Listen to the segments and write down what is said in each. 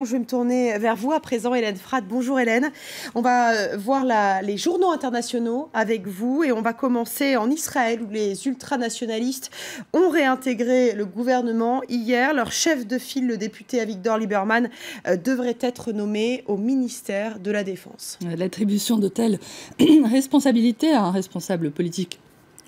Je vais me tourner vers vous à présent, Hélène Fratt. Bonjour Hélène. On va voir les journaux internationaux avec vous et on va commencer en Israël où les ultranationalistes ont réintégré le gouvernement hier. Leur chef de file, le député Avigdor Lieberman, devrait être nommé au ministère de la Défense. L'attribution de telles responsabilités à un responsable politique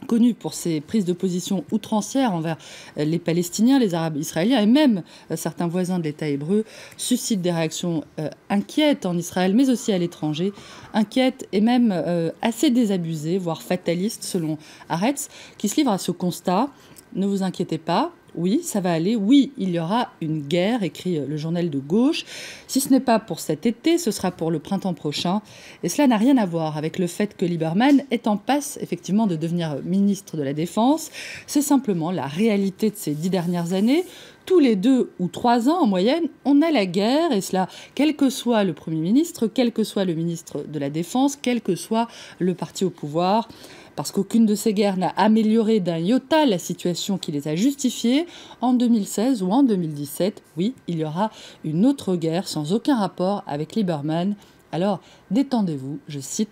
connu pour ses prises de position outrancières envers les Palestiniens, les Arabes israéliens et même certains voisins de l'État hébreu suscite des réactions inquiètes en Israël, mais aussi à l'étranger, inquiètes et même assez désabusées, voire fatalistes, selon Haaretz, qui se livre à ce constat. Ne vous inquiétez pas. Oui, ça va aller. Oui, il y aura une guerre, écrit le journal de gauche. Si ce n'est pas pour cet été, ce sera pour le printemps prochain. Et cela n'a rien à voir avec le fait que Lieberman est en passe, effectivement, de devenir ministre de la Défense. C'est simplement la réalité de ces 10 dernières années. Tous les 2 ou 3 ans, en moyenne, on a la guerre, et cela, quel que soit le Premier ministre, quel que soit le ministre de la Défense, quel que soit le parti au pouvoir. Parce qu'aucune de ces guerres n'a amélioré d'un iota la situation qui les a justifiées. En 2016 ou en 2017, oui, il y aura une autre guerre sans aucun rapport avec Lieberman. Alors, détendez-vous, je cite.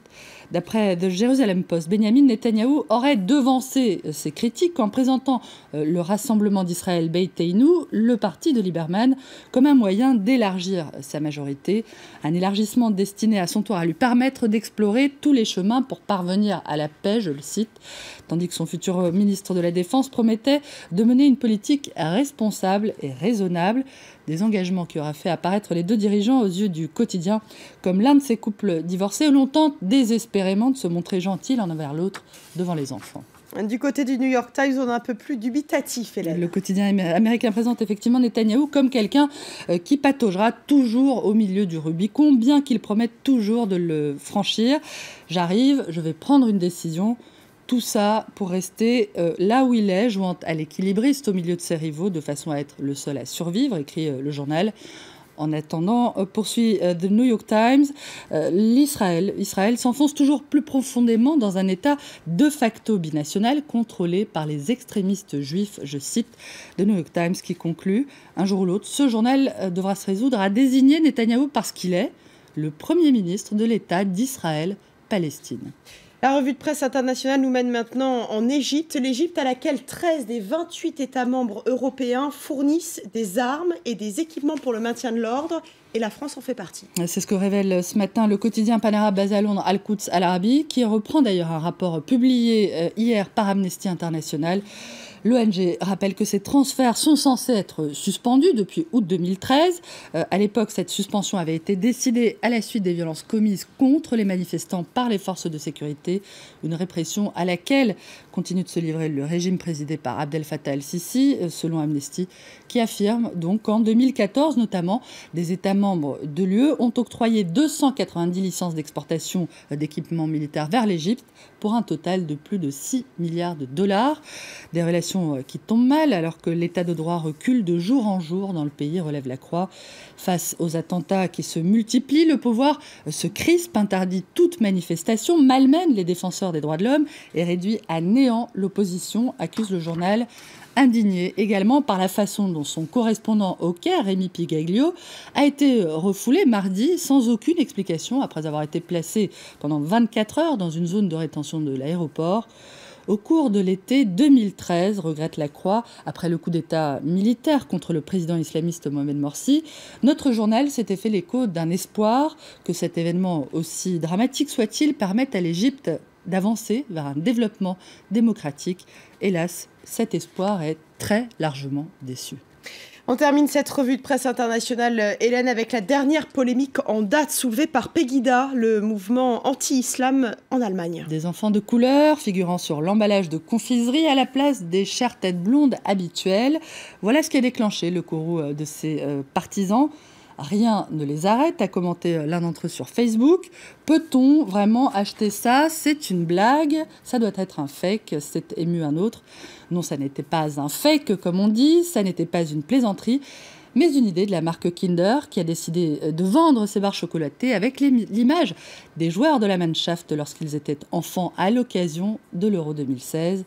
D'après The Jerusalem Post, Benjamin Netanyahou aurait devancé ses critiques en présentant le Rassemblement d'Israël Beiteinu, le parti de Lieberman, comme un moyen d'élargir sa majorité. Un élargissement destiné à son tour à lui permettre d'explorer tous les chemins pour parvenir à la paix, je le cite. Tandis que son futur ministre de la Défense promettait de mener une politique responsable et raisonnable. Des engagements qui auraient fait apparaître les deux dirigeants aux yeux du quotidien comme l'un de ces couples divorcés où l'on tente désespérément de se montrer gentil l'un envers l'autre devant les enfants. Du côté du New York Times, on est un peu plus dubitatif, Hélène. Le quotidien américain présente effectivement Netanyahou comme quelqu'un qui pataugera toujours au milieu du Rubicon, bien qu'il promette toujours de le franchir. J'arrive, je vais prendre une décision. Tout ça pour rester là où il est, jouant à l'équilibriste au milieu de ses rivaux, de façon à être le seul à survivre, écrit le journal. En attendant, poursuit The New York Times, Israël s'enfonce toujours plus profondément dans un État de facto binational contrôlé par les extrémistes juifs. Je cite The New York Times qui conclut, un jour ou l'autre, ce journal devra se résoudre à désigner Netanyahou parce qu'il est le Premier ministre de l'État d'Israël-Palestine. La revue de presse internationale nous mène maintenant en Égypte. L'Égypte à laquelle 13 des 28 États membres européens fournissent des armes et des équipements pour le maintien de l'ordre. Et la France en fait partie. C'est ce que révèle ce matin le quotidien panarabe basé à Londres, Al-Quds Al-Arabi, qui reprend d'ailleurs un rapport publié hier par Amnesty International. L'ONG rappelle que ces transferts sont censés être suspendus depuis août 2013. À l'époque, cette suspension avait été décidée à la suite des violences commises contre les manifestants par les forces de sécurité. Une répression à laquelle continue de se livrer le régime présidé par Abdel Fattah el-Sisi, selon Amnesty, qui affirme donc qu'en 2014, notamment, des États membres de l'UE ont octroyé 290 licences d'exportation d'équipements militaires vers l'Égypte pour un total de plus de 6 milliards de dollars. Des relations qui tombent mal alors que l'état de droit recule de jour en jour dans le pays, relève la Croix. Face aux attentats qui se multiplient, le pouvoir se crispe, interdit toute manifestation, malmène les défenseurs des droits de l'homme et réduit à néant l'opposition, accuse le journal. Indigné également par la façon dont son correspondant au Caire, Rémi Pigaglio, a été refoulé mardi sans aucune explication après avoir été placé pendant 24 heures dans une zone de rétention de l'aéroport. Au cours de l'été 2013, regrette la Croix, après le coup d'État militaire contre le président islamiste Mohamed Morsi, notre journal s'était fait l'écho d'un espoir que cet événement, aussi dramatique soit-il, permette à l'Égypte d'avancer vers un développement démocratique. Hélas, cet espoir est très largement déçu. On termine cette revue de presse internationale, Hélène, avec la dernière polémique en date soulevée par Pegida, le mouvement anti-islam en Allemagne. Des enfants de couleur figurant sur l'emballage de confiserie à la place des chères têtes blondes habituelles. Voilà ce qui a déclenché le courroux de ces partisans. Rien ne les arrête, a commenté l'un d'entre eux sur Facebook. Peut-on vraiment acheter ça? C'est une blague, ça doit être un fake, s'est ému un autre. Non, ça n'était pas un fake, comme on dit, ça n'était pas une plaisanterie, mais une idée de la marque Kinder qui a décidé de vendre ses barres chocolatées avec l'image des joueurs de la Mannschaft lorsqu'ils étaient enfants à l'occasion de l'Euro 2016.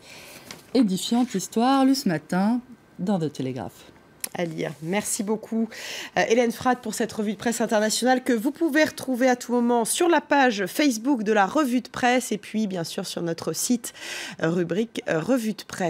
Édifiante histoire, lu ce matin dans The Telegraph. à lire. Merci beaucoup Hélène Frath pour cette revue de presse internationale que vous pouvez retrouver à tout moment sur la page Facebook de la revue de presse et puis bien sûr sur notre site rubrique revue de presse.